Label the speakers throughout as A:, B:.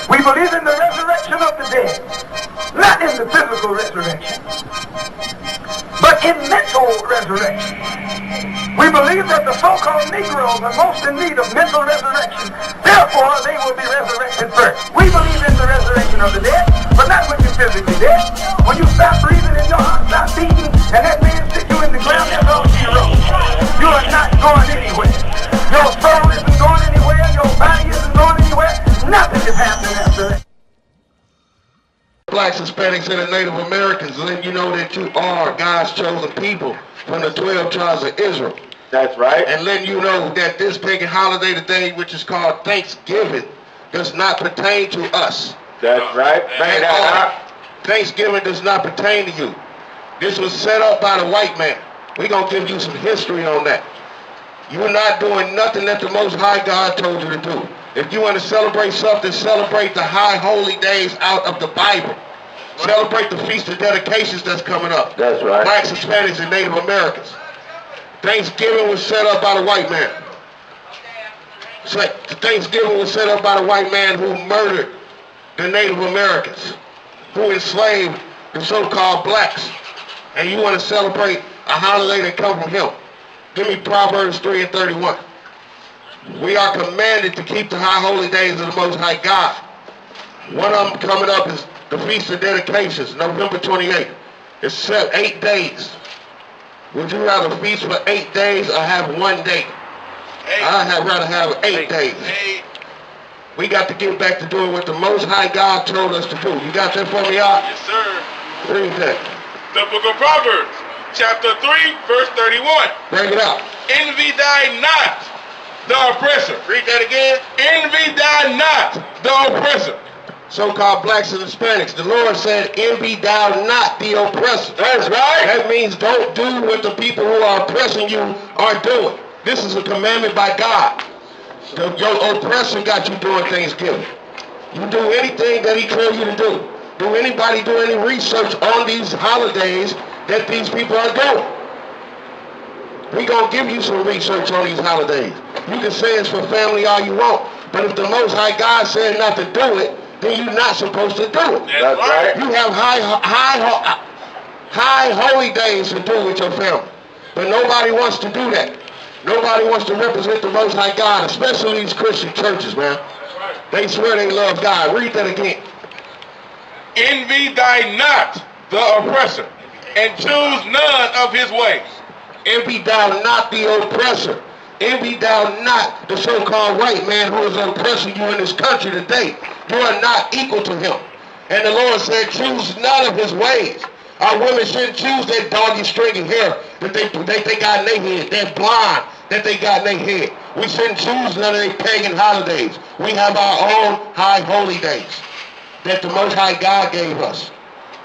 A: We believe in the resurrection of the dead, not in the physical resurrection, but in mental resurrection. We believe that the so-called Negroes are most in need of mental resurrection. Therefore, they will be resurrected first. We believe in the resurrection of the dead, but not when you're physically dead. When you stop breathing and your heart stops beating, and that man stick you in the ground, that's all she wrote. You are not going anywhere. Your soul isn't going anywhere. Your body isn't going anywhere. Nothing is happening after that.
B: Blacks, Hispanics, and the Native Americans, letting you know that you are God's chosen people from the 12 tribes of Israel.
C: That's right.
B: And letting you know that this pagan holiday today, which is called Thanksgiving, does not pertain to us.
C: That's right. Bang that out.
B: Thanksgiving does not pertain to you. This was set up by the white man. We're going to give you some history on that. You're not doing nothing that the Most High God told you to do. If you want to celebrate something, celebrate the high holy days out of the Bible. Celebrate the Feast of Dedications that's coming up.
C: That's right.
B: Blacks, Hispanics, and Native Americans. Thanksgiving was set up by the white man. Thanksgiving was set up by the white man who murdered the Native Americans, who enslaved the so-called blacks. And you want to celebrate a holiday that comes from him. Give me Proverbs 3:31. We are commanded to keep the high holy days of the Most High God. One of them coming up is the Feast of Dedications, November 28th. It's set 8 days. Would you rather feast for 8 days or have 1 day? I'd rather have 8 days. We got to get back to doing what the Most High God told us to do. You got that for me, y'all?
D: Yes, sir.
B: Read that.
D: The book of Proverbs, chapter 3, verse 31.
B: Bring it out.
D: Envy thy not the oppressor.
B: Read that again.
D: Envy thy not the oppressor.
B: So-called blacks and Hispanics. The Lord said, envy thou not the oppressor.
D: That's right.
B: That means don't do what the people who are oppressing you are doing. This is a commandment by God. Your oppressor got you doing Thanksgiving. You do anything that he told you to do. Do anybody do any research on these holidays that these people are doing? We're going to give you some research on these holidays. You can say it's for family all you want, but if the Most High God said not to do it, then you're not supposed to do it.
D: That's right.
B: You have high holy days to do with your family, but nobody wants to do that. Nobody wants to represent the Most High God, especially these Christian churches, man. They swear they love God. Read that again.
D: Envy thy not the oppressor, and choose none of his ways.
B: Envy thou not the oppressor. Envy thou not the so-called white man who is oppressing you in this country today. You are not equal to him. And the Lord said, choose none of his ways. Our women shouldn't choose that doggy stringy hair that they got in their head, that blonde that they got in their head. We shouldn't choose none of their pagan holidays. We have our own high holy days that the Most High God gave us.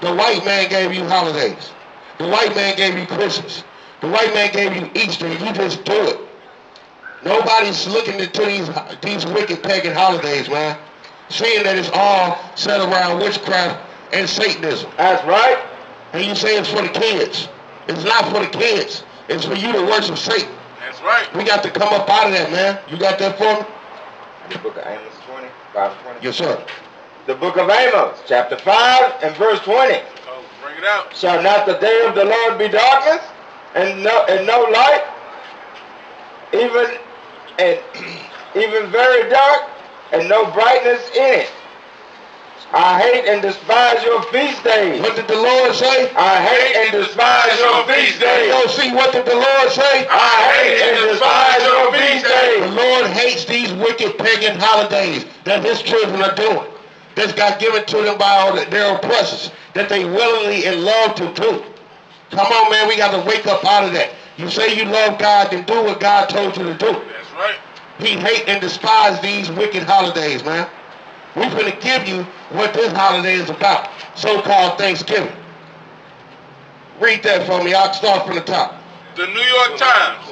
B: The white man gave you holidays. The white man gave you Christmas. The white man gave you Easter. You just do it. Nobody's looking into these wicked pagan holidays, man. Seeing that it's all set around witchcraft and Satanism.
C: That's right.
B: And you say it's for the kids. It's not for the kids. It's for you to worship Satan.
D: That's right.
B: We got to come up out of that, man. You got that for me?
C: The book of Amos 20, verse 20.
B: Yes, sir.
C: The book of Amos, chapter 5 and verse 20.
D: Oh, bring it out.
C: Shall not the day of the Lord be darkness, and no light, even very dark, and no brightness in it? I hate and despise your feast days.
B: What did the Lord say?
C: I hate and despise your feast days.
B: Go see, what did the Lord say?
C: I hate and despise your feast days.
B: The Lord hates these wicked pagan holidays that his children are doing. That's got given to them by all their oppressors, that they willingly and love to do. Come on, man, we got to wake up out of that. You say you love God, then do what God told you to do.
D: That's right.
B: He hate and despise these wicked holidays, man. We're going to give you what this holiday is about, so-called Thanksgiving. Read that for me. I'll start from the top.
D: The New York Times.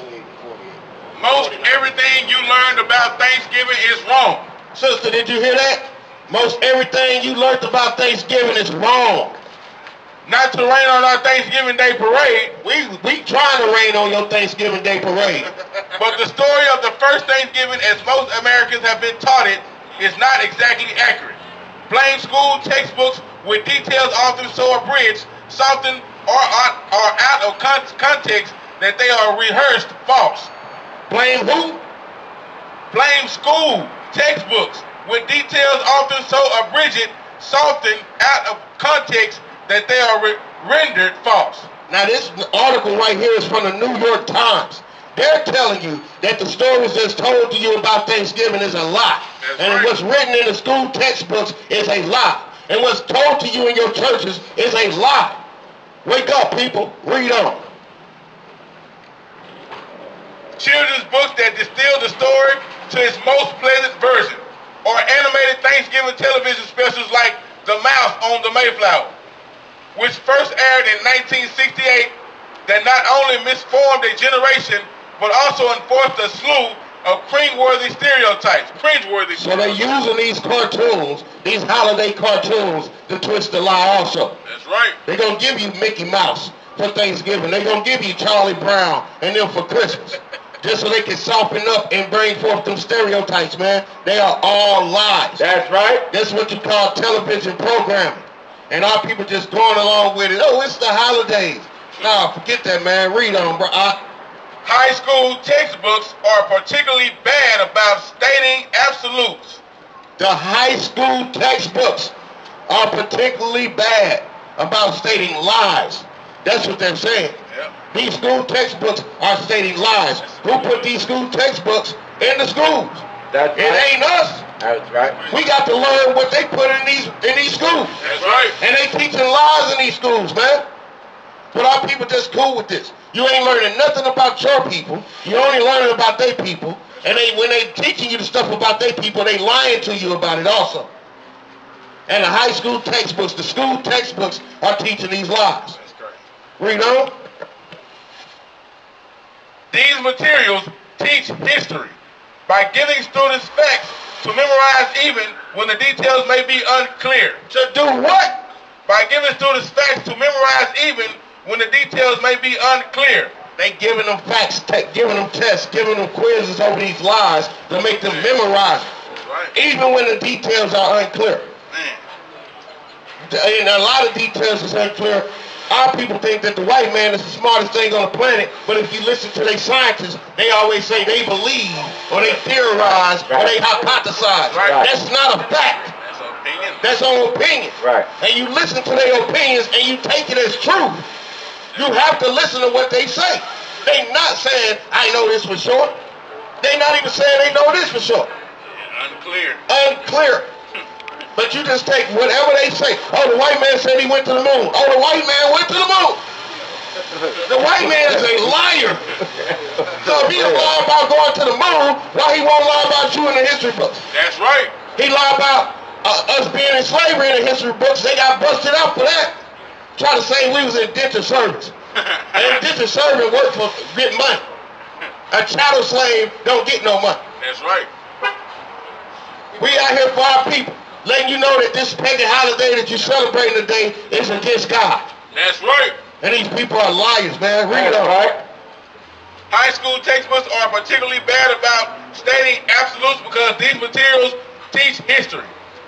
D: Most everything you learned about Thanksgiving is wrong.
B: Sister, did you hear that? Most everything you learned about Thanksgiving is wrong.
D: Not to rain on our Thanksgiving Day parade,
B: We trying to rain on your Thanksgiving Day parade.
D: but the story of the first Thanksgiving, as most Americans have been taught it, is not exactly accurate. Blame school textbooks with details often so abridged, softened, or out of context that they are rehearsed false.
B: Blame who?
D: Blame school textbooks with details often so abridged, softened, out of context that they are rendered false.
B: Now this article right here is from the New York Times. They're telling you that the stories that's told to you about Thanksgiving is a lie.
D: That's
B: and
D: right.
B: What's written in the school textbooks is a lie. And what's told to you in your churches is a lie. Wake up, people. Read on.
D: Children's books that distill the story to its most pleasant version, or animated Thanksgiving television specials like The Mouse on the Mayflower, which first aired in 1968, that not only misformed a generation, but also enforced a slew of cringeworthy stereotypes.
B: So they're using these cartoons, these holiday cartoons, to twist the lie also.
D: That's right.
B: They're going to give you Mickey Mouse for Thanksgiving. They're going to give you Charlie Brown and them for Christmas. Just so they can soften up and bring forth them stereotypes, man. They are all lies.
C: That's right.
B: That's what you call television programming. And our people just going along with it. Oh, it's the holidays. Nah, forget that, man. Read on, bro.
D: High school textbooks are particularly bad about stating absolutes.
B: The high school textbooks are particularly bad about stating lies. That's what they're saying.
D: Yep.
B: These school textbooks are stating lies. Who put these school textbooks in the schools?
C: That's
B: It
C: right.
B: ain't us.
C: That's right.
B: We got to learn what they put in these schools.
D: That's right.
B: And they teaching lies in these schools, man. But our people just cool with this. You ain't learning nothing about your people. You only learning about their people. And when they teaching you the stuff about their people, they lying to you about it also. And the high school textbooks, the school textbooks are teaching these lies.
D: That's correct.
B: Read on.
D: These materials teach history by giving students facts to memorize even when the details may be unclear.
B: To do what?
D: By giving students facts to memorize even when the details may be unclear.
B: They giving them facts, giving them tests, giving them quizzes over these lies to make them memorize it.
D: That's right.
B: Even when the details are unclear.
D: Man.
B: And a lot of details is unclear. Our people think that the white man is the smartest thing on the planet, but if you listen to their scientists, they always say they believe, or they theorize, or they hypothesize.
D: Right.
B: That's not a fact.
D: That's an opinion.
B: That's on opinion.
C: Right.
B: And you listen to their opinions and you take it as truth. You have to listen to what they say. They not saying, I know this for sure. They not even saying they know this for sure.
D: Unclear.
B: Unclear. But you just take whatever they say. Oh, the white man said he went to the moon. Oh, the white man went to the moon. The white man is a liar. So if he lie about going to the moon, why he won't lie about you in the history books?
D: That's right.
B: He lied about us being in slavery in the history books. They got busted out for that. Try to say we was indentured servants. An indentured servant worked for get money. A chattel slave don't get no money.
D: That's right.
B: We out here for our people, letting you know that this pagan holiday that you're celebrating today is against God.
D: That's right.
B: And these people are liars, man. Read
C: That's
B: on.
C: right.
D: High school textbooks are particularly bad about stating absolutes because these materials teach history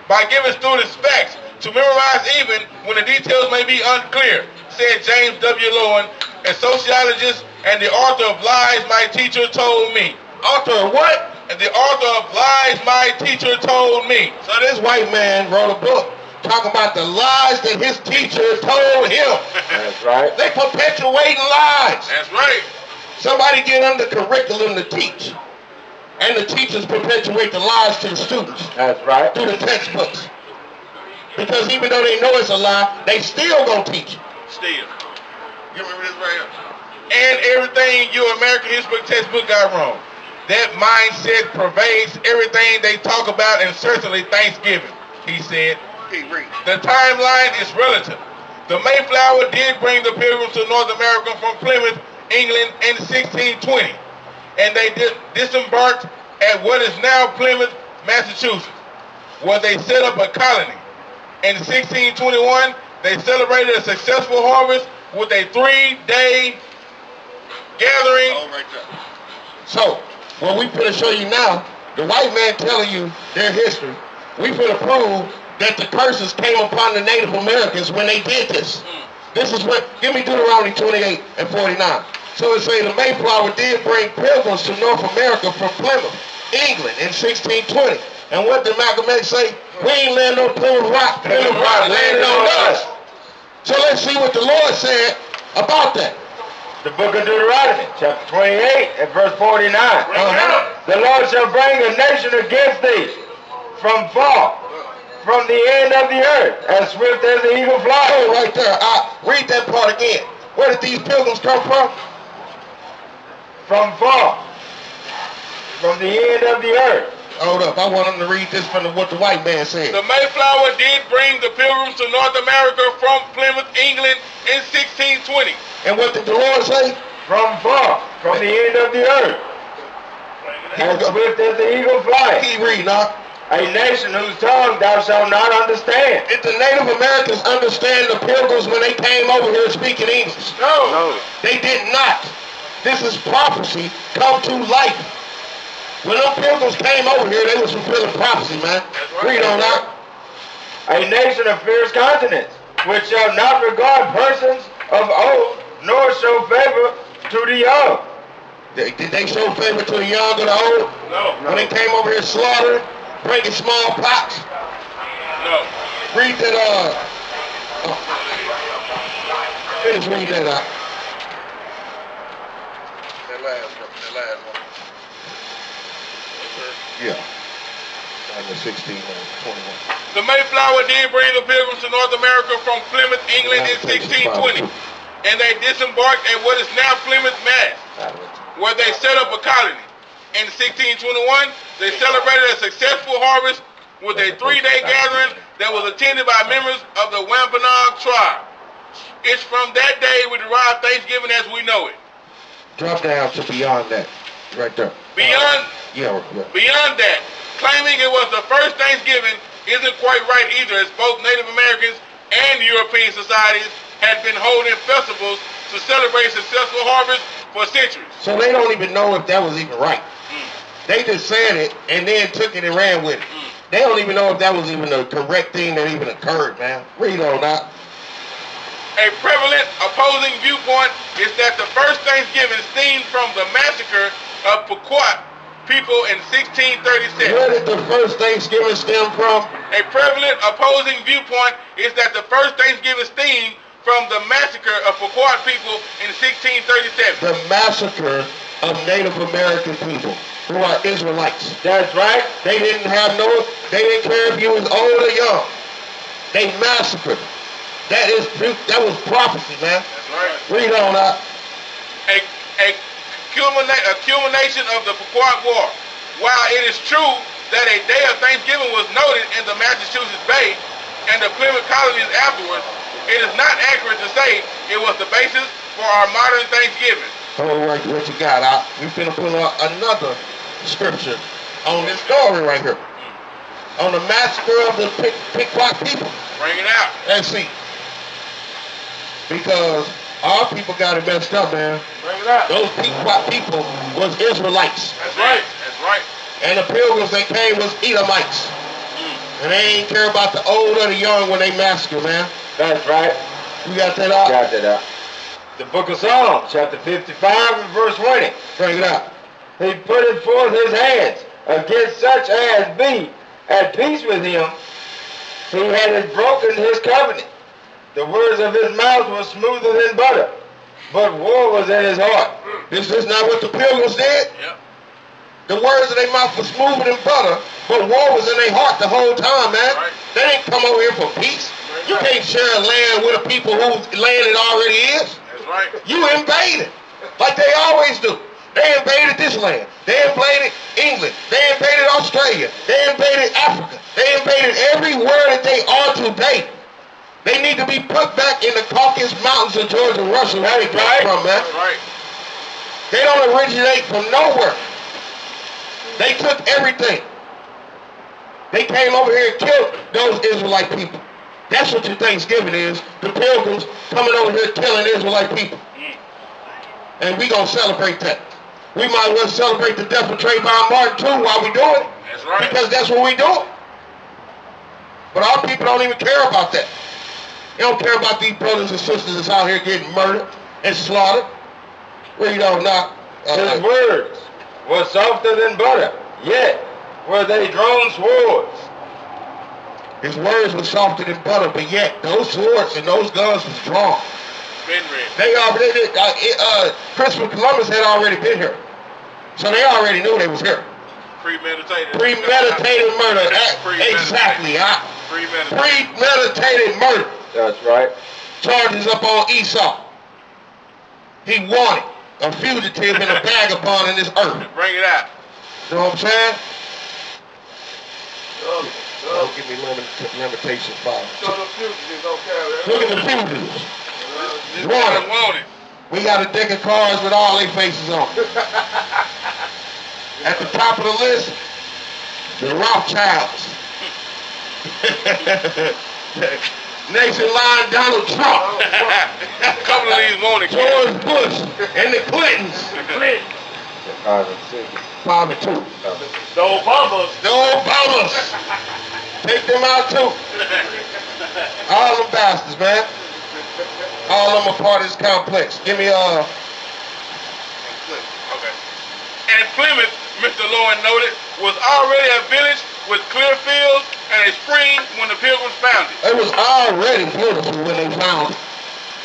D: by giving students facts to memorize even when the details may be unclear, said James W. Lowen, a sociologist and the author of Lies My Teacher Told Me.
B: Author of what?
D: And the author of Lies My Teacher Told Me.
B: So this white man wrote a book talking about the lies that his teacher told him.
C: That's right.
B: They perpetuating lies.
D: That's right.
B: Somebody get under curriculum to teach. And the teachers perpetuate the lies to the students
C: That's right.
B: through the textbooks. Because even though they know it's a lie, they still gonna teach it.
D: Still. You remember this right here? And everything your American history textbook got wrong. That mindset pervades everything they talk about, and certainly Thanksgiving, he said. The timeline is relative. The Mayflower did bring the Pilgrims to North America from Plymouth, England in 1620. And they disembarked at what is now Plymouth, Massachusetts, where they set up a colony. In 1621, they celebrated a successful harvest with a 3-day gathering.
B: Oh, right there. So, what we finna show you now, the white man telling you their history, we finna prove that the curses came upon the Native Americans when they did this. This is what, give me Deuteronomy 28 and 49. So it say the Mayflower did bring pilgrims to North America from Plymouth, England in 1620. And what did Malcolm X say? We ain't landed on Plymouth Rock, Plymouth Rock landed on us. So let's see what the Lord said about that.
C: The book of Deuteronomy, chapter 28 and verse 49. The Lord shall bring a nation against thee from far, from the end of the earth, as swift as the eagle flies.
B: Oh, right there. Read that part again. Where did these pilgrims come from?
C: From far, from the end of the earth.
B: Hold up. I want them to read this from what the white man said.
D: The Mayflower did bring the pilgrims to North America from Plymouth, England in 1620.
B: And what did the Lord say?
C: From far, from the end of the earth, as swift as the eagle flies.
B: Keep reading, huh?
C: A nation whose tongue thou shalt not understand.
B: Did the Native Americans understand the pilgrims when they came over here speaking English?
C: No.
B: They did not. This is prophecy come to life. When those pilgrims came over here, they was fulfilling prophecy, man. Read on out.
C: A nation of fierce countenance, which shall not regard persons of old, nor show favor to the young.
B: Did they show favor to the young or the old?
D: No.
B: When they came over here slaughtering, bringing smallpox?
D: No.
B: Read that, finish reading that out.
D: That last one.
B: Yeah. Number 16 and 21.
D: The Mayflower did bring the pilgrims to North America from Plymouth, England in 1620. And they disembarked at what is now Plymouth, Mass, where they set up a colony. In 1621, they celebrated a successful harvest with a 3-day gathering that was attended by members of the Wampanoag tribe. It's from that day we derive Thanksgiving as we know it.
B: Drop down to beyond that. Right there.
D: Beyond that, claiming it was the first Thanksgiving isn't quite right either, as both Native Americans and European societies had been holding festivals to celebrate successful harvest for centuries.
B: So they don't even know if that was even right. They just said it and then took it and ran with it. They don't even know if that was even the correct thing that even occurred, man. Read on out.
D: A prevalent opposing viewpoint is that the first Thanksgiving stemmed from the massacre of Pequot people in 1637.
B: Where did the first Thanksgiving stem from?
D: A prevalent opposing viewpoint is that the first Thanksgiving stemmed from the massacre of Pequot people in 1637.
B: The massacre of Native American people who are Israelites.
C: That's right.
B: They didn't care if you was old or young. They massacred. That was prophecy, man.
D: That's right.
B: Read on out.
D: A culmination of the Pequot War. While it is true that a day of Thanksgiving was noted in the Massachusetts Bay and the Plymouth colonies afterwards, it is not accurate to say it was the basis for our modern Thanksgiving.
B: Hold right, what you got out? We're finna put out another scripture on this story right here. On the massacre of the Pequot people.
D: Bring it out.
B: Let's see. Because our people got it messed up, man.
D: Bring it out.
B: Those Pequot people was Israelites.
D: That's right. That's right.
B: And the pilgrims that came was Edomites. And they ain't care about the old or the young when they massacre, man.
C: That's right.
B: You got that out?
C: Got that out. The book of Psalms, chapter 55 and verse 20.
B: Bring it out.
C: He putteth forth his hands against such as be at peace with him. He had broken his covenant. The words of his mouth were smoother than butter, but war was in his heart.
B: This is not what the pilgrims did?
D: Yep.
B: The words of their mouth were smoother than butter, but war was in their heart the whole time, man.
D: Right.
B: They didn't come over here for peace. You can't share a land with a people whose land it already is.
D: That's right.
B: You invaded, like they always do. They invaded this land. They invaded England. They invaded Australia. They invaded Africa. They invaded everywhere that they are today. They need to be put back in the Caucasus Mountains of Georgia, Russia, where they came from, man.
D: That's right.
B: They don't originate from nowhere. They took everything. They came over here and killed those Israelite people. That's what your Thanksgiving is. The pilgrims coming over here killing Israelite people. And we gonna celebrate that. We might as well celebrate the death of Trayvon Martin too while we do it.
D: That's right.
B: Because that's what we do. But our people don't even care about that. They don't care about these brothers and sisters that's out here getting murdered and slaughtered. Read on now.
C: His words were softer than butter, yet were they drawn swords.
B: His words were softer than butter, but yet those swords and those guns was drawn.
D: Been ready.
B: They already did. Christopher Columbus had already been here, so they already knew they was here.
D: Premeditated.
B: Premeditated murder. Exactly. Premeditated murder.
C: That's right.
B: Charges up on Esau. He wanted a fugitive and a vagabond in this earth.
D: Bring it out.
B: You know what I'm saying? Don't give me limitations, Father.
C: So the fugitives, okay.
B: Look at the fugitives.
D: This one wanted.
B: We got a deck of cards with all their faces on. At the top of the list, the Rothschilds. Next in line, Donald Trump.
D: A couple of these wanted.
B: George Bush and the Clintons. Five and two.
D: The Obamas.
B: The Obamas. Take them out too. All them bastards, man. All of them are part of this complex. Give me
D: Okay. And Plymouth, Mr. Lowen noted, was already a village with clear fields and a spring when the Pilgrims found it.
B: It was already beautiful when they found it.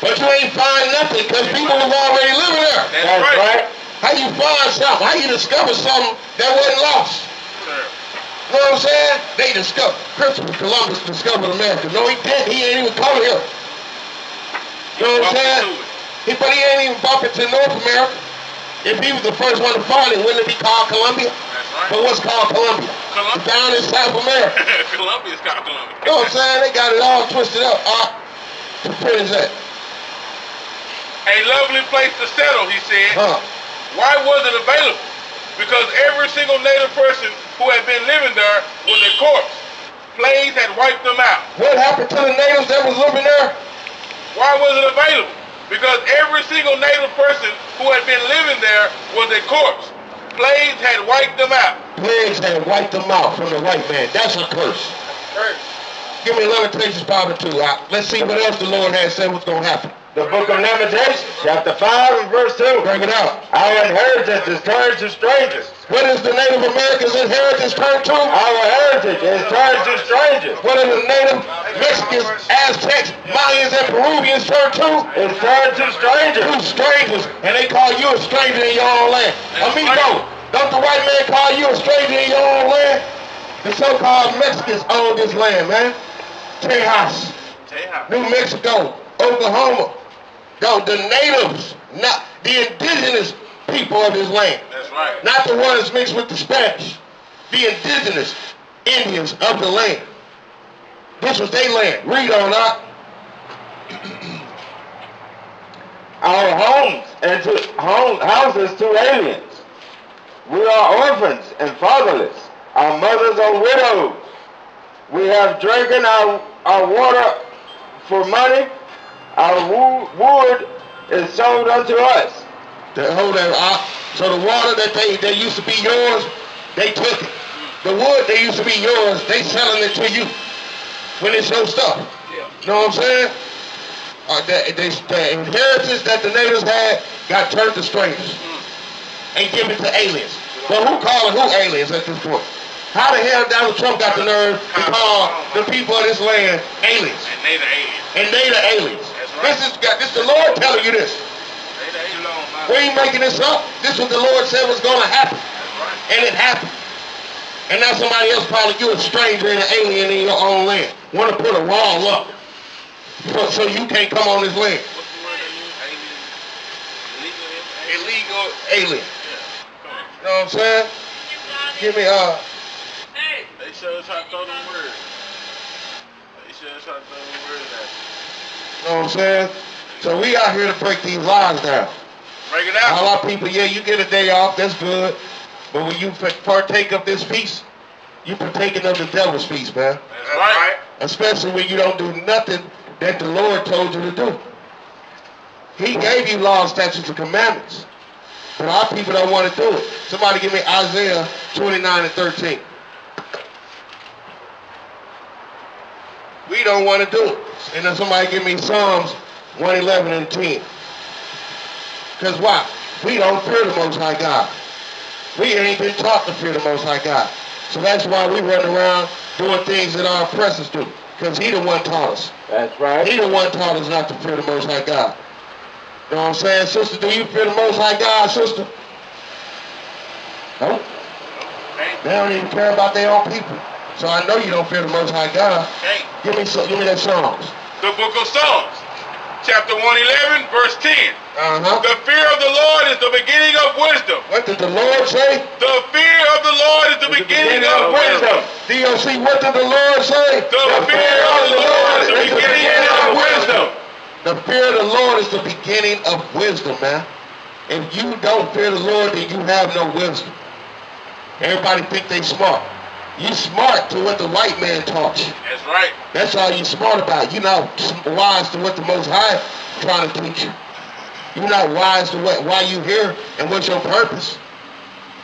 B: But you ain't find nothing because people was already living there.
D: That's right.
B: How you find something? How you discover something that wasn't lost?
D: Sir.
B: You know what I'm saying? They discovered. Christopher Columbus discovered America. No, he didn't. He ain't even come here. You know what I'm saying? But he ain't even bump into North America. If he was the first one to find it, wouldn't it be called Columbia?
D: That's right.
B: But what's called Columbia?
D: Columbia.
B: It's down in South America.
D: Columbia's called Columbia.
B: You know what I'm saying? They got it all twisted up. What is that?
D: A lovely place to settle, he said.
B: Huh.
D: Why was it available? Because every single native person who had been living there was a corpse. Plagues had wiped them out.
B: What happened to the natives that was living there?
D: Why was it available? Because every single native person who had been living there was a corpse. Plagues had wiped them out.
B: Plagues had wiped them out from the white man. That's a curse. Give me Lamentations 5 and 2. Let's see what else the Lord has said what's going to happen.
C: The book of Lamentations, chapter 5 and verse 2.
B: Bring it out.
C: Our inheritance is turned to strangers.
B: What is the Native Americans' inheritance turned to?
C: Our heritage is turned to strangers.
B: What are the Native Mexicans, Aztecs, Mayans, and Peruvians turned to?
C: It's turned to strangers.
B: To strangers. And they call you a stranger in your own land. Amigo, don't the white man call you a stranger in your own land? The so-called Mexicans own this land, man. Tejas, New Mexico, Oklahoma. No, the natives, not the indigenous people of this land.
D: That's right.
B: Not the ones mixed with the Spanish. The indigenous Indians of the land. This was their land. Read on that.
C: Our homes and houses to aliens. We are orphans and fatherless. Our mothers are widows. We have drinking our water for money. Our wood is sold unto us.
B: Hold that. So the water that they used to be yours, they took it. The wood that used to be yours, they selling it to you when it's your stuff.
D: Yeah.
B: You know what I'm saying? The inheritance that the natives had got turned to strangers and given to aliens. But who calling who aliens at this point? How the hell Donald Trump got the nerve to call the people of this land aliens?
D: And they the aliens.
B: And they the aliens.
D: That's right.
B: This the Lord telling you this.
D: They the aliens.
B: We ain't making this up. This is what the Lord said was going to happen.
D: That's right.
B: And it happened. And now somebody else calling you a stranger and an alien in your own land. Want to put a wall up so you can't come on this land.
D: What's the word they use? Alien?
B: Illegal alien.
D: Yeah. Come on.
B: You know what I'm saying? Give me
D: They show us how to throw them words. They show us how to throw them words at you.
B: you know what I'm saying? So we out here to break these lies down.
D: Break it
B: All
D: out.
B: our people, yeah, you get a day off, that's good. But when you partake of this feast, you partaking of the devil's feast, man.
D: That's right.
B: Especially when you don't do nothing that the Lord told you to do. He gave you laws, statutes, and commandments. But our people don't want to do it. Somebody give me Isaiah 29 and 13. We don't want to do it. And then somebody give me Psalms 111 and 10. Because why? We don't fear the Most High God. We ain't been taught to fear the Most High God. So that's why we run around doing things that our oppressors do. Because he the one taught us.
C: That's right.
B: He the one taught us not to fear the Most High God. You know what I'm saying? Sister, do you fear the Most High God, sister? No. They don't even care about their own people. So I know you don't fear the Most High God.
D: Hey.
B: Give me that Psalms.
D: The book of Psalms, chapter 111, verse 10.
B: Uh-huh.
D: The fear of the Lord is the beginning of wisdom.
B: What did the Lord say?
D: The fear of the Lord is the beginning of wisdom.
B: DOC, what did the Lord say?
D: The fear of the Lord is the beginning of wisdom.
B: The fear of the Lord is the beginning of wisdom, man. If you don't fear the Lord, then you have no wisdom. Everybody think they smart. You smart to what the white man taught you.
D: That's right.
B: That's all you smart about. You're not wise to what the Most High trying to teach you. You're not wise to why you here and what's your purpose.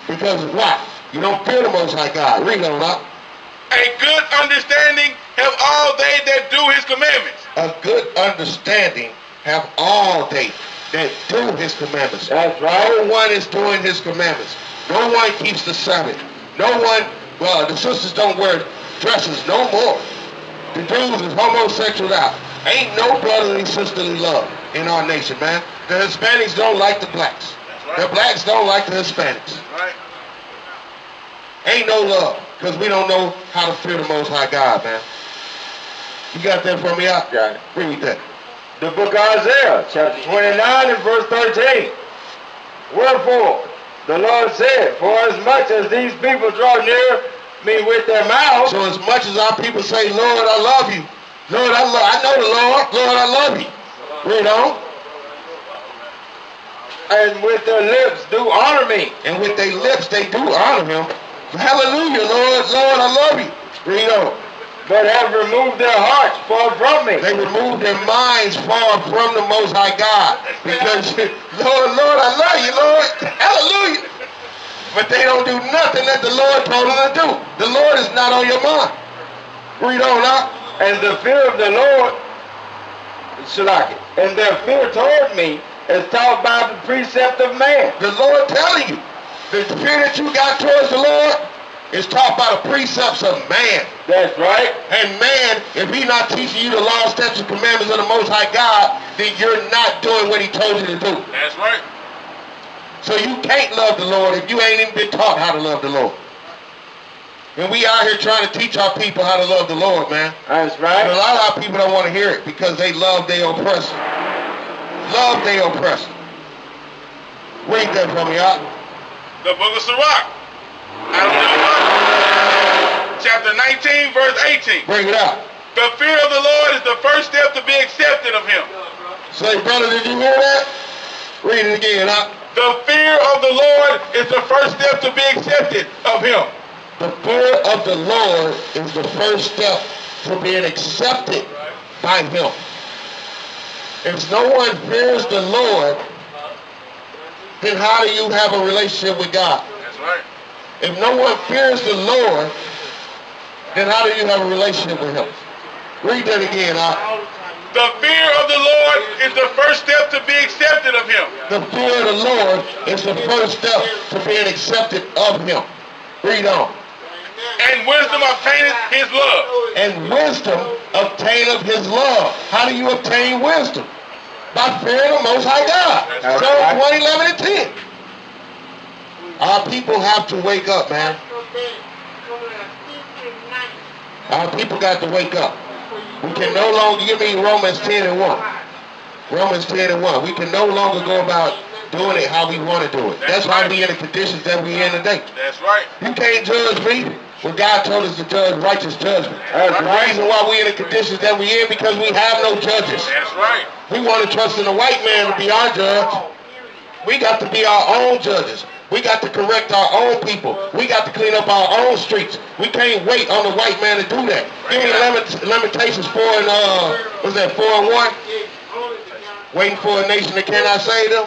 B: Because why? You don't fear the Most High God. Read on up.
D: A good understanding have all they that do his commandments.
B: A good understanding have all they that do his commandments.
C: That's right.
B: No one is doing his commandments. No one keeps the Sabbath. No one, well, the sisters don't wear dresses no more. The dudes is homosexual out. Ain't no brotherly, sisterly love in our nation, man. The Hispanics don't like the blacks.
D: Right.
B: The blacks don't like the Hispanics.
D: Right.
B: Ain't no love, because we don't know how to fear the Most High God, man. You got that for me out?
C: Got it.
B: Read that.
C: The book of Isaiah, chapter 29 and verse 13. Wherefore, the Lord said, for as much as these people draw near me with their mouths,
B: So as much as our people say, Lord, I love you. Lord, I know the Lord. Lord, I love you. Read on.
C: and with their lips do honor me.
B: And with their lips they do honor him. Hallelujah, Lord. Lord, I love you. Read on.
C: But have removed their hearts far from me.
B: They remove their minds far from the Most High God. Because, Lord, I love you, Lord. Hallelujah. But they don't do nothing that the Lord told them to do. The Lord is not on your mind. Read on out.
C: And the fear of the Lord, Shalaki, and their fear toward me is taught by the precept of man.
B: The Lord telling you, the fear that you got towards the Lord is taught by the precepts of man.
C: That's right.
B: And man, if he not teaching you the law, statutes, commandments of the Most High God, then you're not doing what he told you to do.
D: That's right.
B: So you can't love the Lord if you ain't even been taught how to love the Lord. And we out here trying to teach our people how to love the Lord, man.
C: That's
B: And a
C: right.
B: lot of our people don't want to hear it because they love their oppressor. Love their oppressor. Read that for me, out.
D: The book of Sirach, out of Deuteronomy, chapter 19, verse 18.
B: Bring it out.
D: The fear of the Lord is the first step to be accepted of him.
B: Say, brother, did you hear that? Read it again, out.
D: The fear of the Lord is the first step to be accepted of him.
B: The fear of the Lord is the first step to being accepted by him. If no one fears the Lord, then how do you have a relationship with God?
D: That's right.
B: If no one fears the Lord, then how do you have a relationship with him? Read that again.
D: The fear of the Lord is the first step to be accepted of him.
B: The fear of the Lord is the first step to being accepted of him. Read on.
D: And wisdom obtaineth his love.
B: And wisdom obtaineth his love. How do you obtain wisdom? By fearing the Most High God.
C: That's
B: Psalms
C: right.
B: 111 and 10. Our people have to wake up, man. Our people got to wake up. We can no longer, give me Romans 10 and 1. Romans 10 and 1. We can no longer go about doing it how we want to do it. That's why we in the conditions that we in today.
D: That's right.
B: You can't judge me when God told us to judge righteous judgment.
C: That's
B: The
C: right.
B: reason why we in the conditions that we in because we have no judges.
D: That's right.
B: We want to trust in a white man to be our judge. We got to be our own judges. We got to correct our own people. We got to clean up our own streets. We can't wait on the white man to do that. Give me Lamentations 4 and what's that, 4 and 1? Waiting for a nation that cannot save them.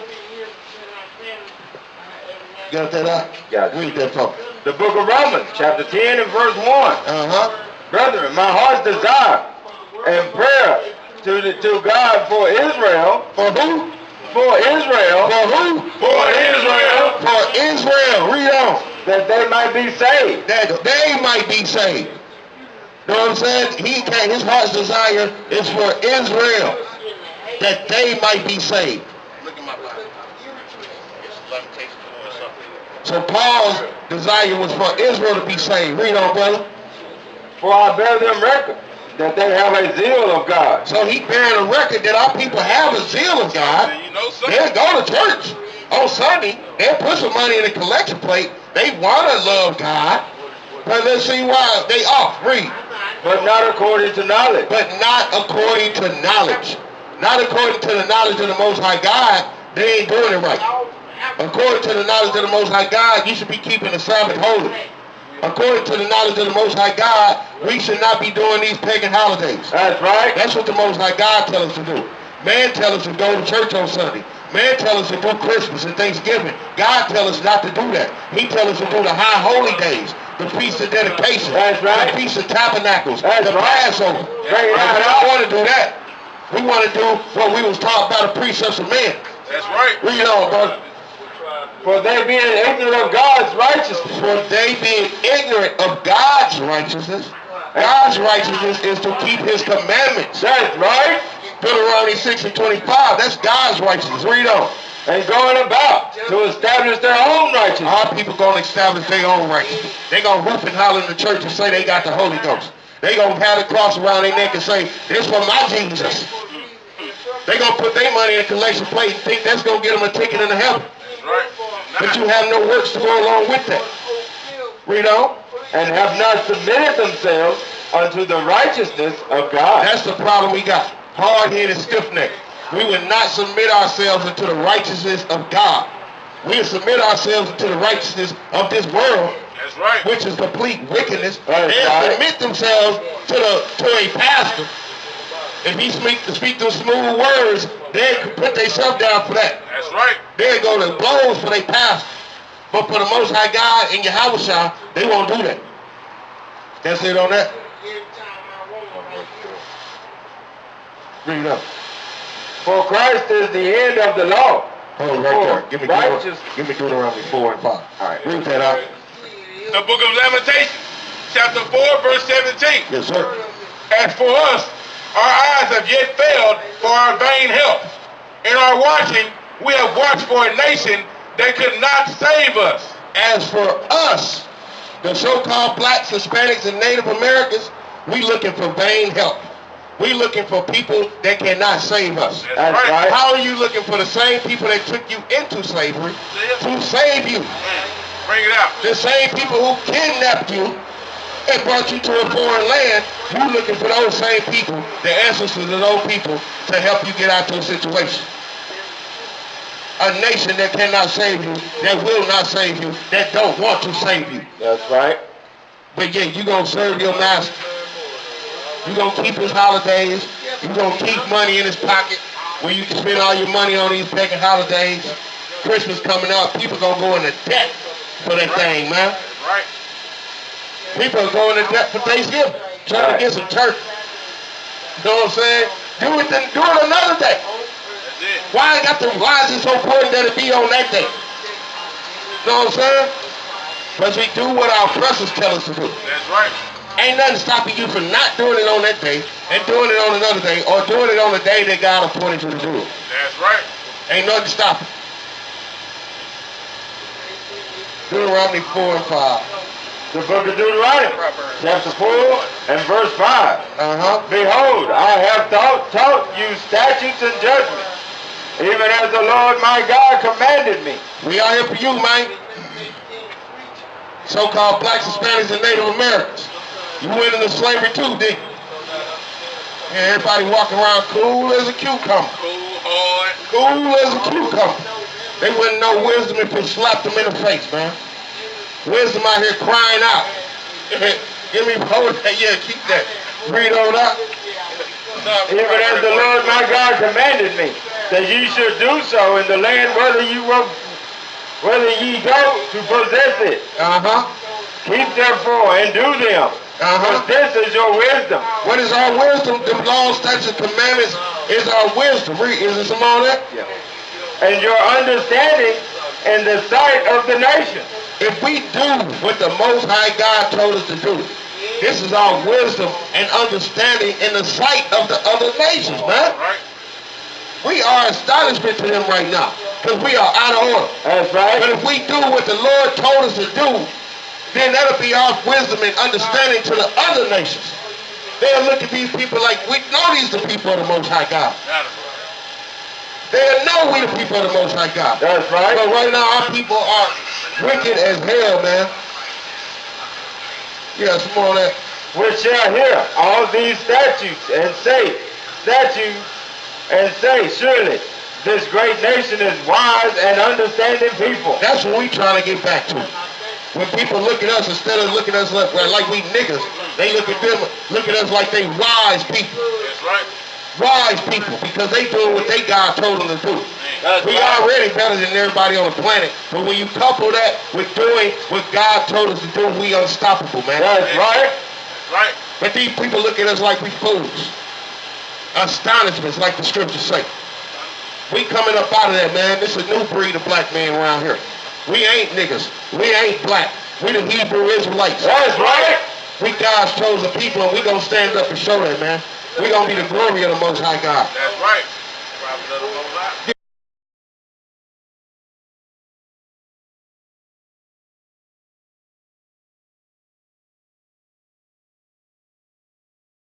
B: Got that out?
C: Got it.
B: Read that for me.
C: The book of Romans, chapter 10 and verse 1.
B: Uh-huh.
C: Brethren, my heart's desire and prayer to God for Israel.
B: For who?
C: For Israel.
B: For who?
D: For Israel.
B: For Israel. Read on.
C: That they might be saved.
B: That they might be saved. Know what I'm saying? His heart's desire is for Israel, that they might be saved.
D: Look at my Bible. It's Lamentations 4 or something.
B: So Paul's desire was for Israel to be saved. Read on, brother.
C: For I bear them record that they have a zeal of God.
B: So he bearing a record that our people have a zeal of God.
D: You know, son.
B: They'll go to church on Sunday. They'll put some money in the collection plate. They want to love God. But let's see why they off. Read.
C: But not according to knowledge.
B: But not according to knowledge. Not according to the knowledge of the Most High God. They ain't doing it right. According to the knowledge of the Most High God, you should be keeping the Sabbath holy. According to the knowledge of the Most High God, we should not be doing these pagan holidays.
C: That's right.
B: That's what the Most High God tells us to do. Man tells us to go to church on Sunday. Man tells us to do Christmas and Thanksgiving. God tells us not to do that. He tells us to do the high holy days, the Feast of Dedication,
C: That's right.
B: the Feast of Tabernacles,
C: That's
B: the
C: right.
B: Passover.
C: Right,
B: We
C: right,
B: don't
C: right.
B: want to do that. We want to do what we was taught by the precepts of men.
D: That's right.
B: Read on, brother.
C: For they being ignorant of God's righteousness.
B: For they being ignorant of God's righteousness. God's righteousness is to keep his commandments.
C: That's right.
B: Deuteronomy 6 and 25. That's God's righteousness. Read on.
C: And going about to establish their own righteousness.
B: Our people going to establish their own righteousness. They going to whoop and holler in the church and say they got the Holy Ghost. They going to have the cross around their neck and say, this for my Jesus. They going to put their money in a collection plate and think that's going to get them a ticket into heaven.
D: That's right.
B: But you have no works to go along with that. Read on.
C: And have not submitted themselves unto the righteousness of God.
B: That's the problem we got. Hard-headed, stiff-necked. We would not submit ourselves into the righteousness of God. We would submit ourselves into the righteousness of this world,
D: That's right.
B: which is complete wickedness.
C: Right,
B: They
C: right.
B: submit themselves to a pastor. If he speak those smooth words, they could put themselves down for that.
D: That's right.
B: They go to blows for their pastor. But for the Most High God and Yahweh, they won't do that. That's it on that. Read up.
C: For Christ is the end of the law.
B: Hold right there. Give me
C: Righteous.
B: Deuteronomy 4 and 5. All right, read that out.
D: The book of Lamentations, chapter 4, verse 17.
B: Yes, sir.
D: As for us, our eyes have yet failed for our vain help. In our watching, we have watched for a nation that could not save us.
B: As for us, the so-called blacks, Hispanics, and Native Americans, we looking for vain help. We looking for people that cannot save us.
C: That's right.
B: How are you looking for the same people that took you into slavery to save you?
D: Bring it out.
B: The same people who kidnapped you and brought you to a foreign land, you looking for those same people, the ancestors of those people, to help you get out of a situation. A nation that cannot save you, that will not save you, that don't want to save you.
C: That's right.
B: But yet you gonna serve your master. You gonna keep his holidays. You gonna keep money in his pocket where you can spend all your money on these pagan holidays. Christmas coming up, people gonna go into debt for that thing, man.
D: Right.
B: People are going to debt for Thanksgiving, trying to get some turkey. You know what I'm saying? Do it another day.
D: That's it.
B: Why is it so important that it be on that day? You know what I'm saying? Because we do what our oppressors tell us to do.
D: That's right.
B: Ain't nothing stopping you from not doing it on that day and doing it on another day or doing it on the day that God appointed you to do it.
D: That's right.
B: Ain't nothing stopping. Deuteronomy 4 and 5.
C: The book of Deuteronomy, chapter 4 and verse 5.
B: Uh-huh.
C: Behold, I have taught you statutes and judgments, even as the Lord my God commanded me.
B: We are here for you, man. So-called blacks, Hispanics, and Native Americans. You went into slavery too, didn't you? And everybody walking around cool as a cucumber.
D: Cool, hard.
B: Cool as a cucumber. They wouldn't know wisdom if you slapped them in the face, man. Wisdom out here crying out. Give me hold that. Yeah, keep that. Read on up.
C: Even as the Lord my God commanded me, that ye should do so in the land whether ye go to possess it.
B: Uh-huh.
C: Keep therefore and do them, But this is your wisdom.
B: What is our wisdom? The laws, statutes, commandments is our wisdom. Read, is it some more of that?
C: And your understanding in the sight of the nations.
B: If we do what the Most High God told us to do, this is our wisdom and understanding in the sight of the other nations, man. We are astonishment to them right now because we are out of order.
C: That's right.
B: But if we do what the Lord told us to do, then that'll be our wisdom and understanding to the other nations. They'll look at these people like we know these the people of the Most High God. They'll know we the people of the Most High God.
C: That's right.
B: But right now our people are wicked as hell, man. Yeah, some more of that.
C: Which shall hear all these statutes and say, surely this great nation is wise and understanding people.
B: That's what we trying to get back to. When people look at us, instead of looking at us like we niggas, they look at us like they wise people.
D: That's right.
B: Wise people, because they doing what they God told them to do. We already better than everybody on the planet, but when you couple that with doing what God told us to do, we unstoppable, man.
C: That's right.
D: Right.
B: But these people look at us like we fools. Astonishments, like the scriptures say. We coming up out of that, man. This is a new breed of black men around here. We ain't niggas. We ain't black. We the Hebrew Israelites.
C: That's right.
B: We God's chosen people, and we gonna stand up and show that, man. We gonna be the glory of the Most High God.
D: That's right.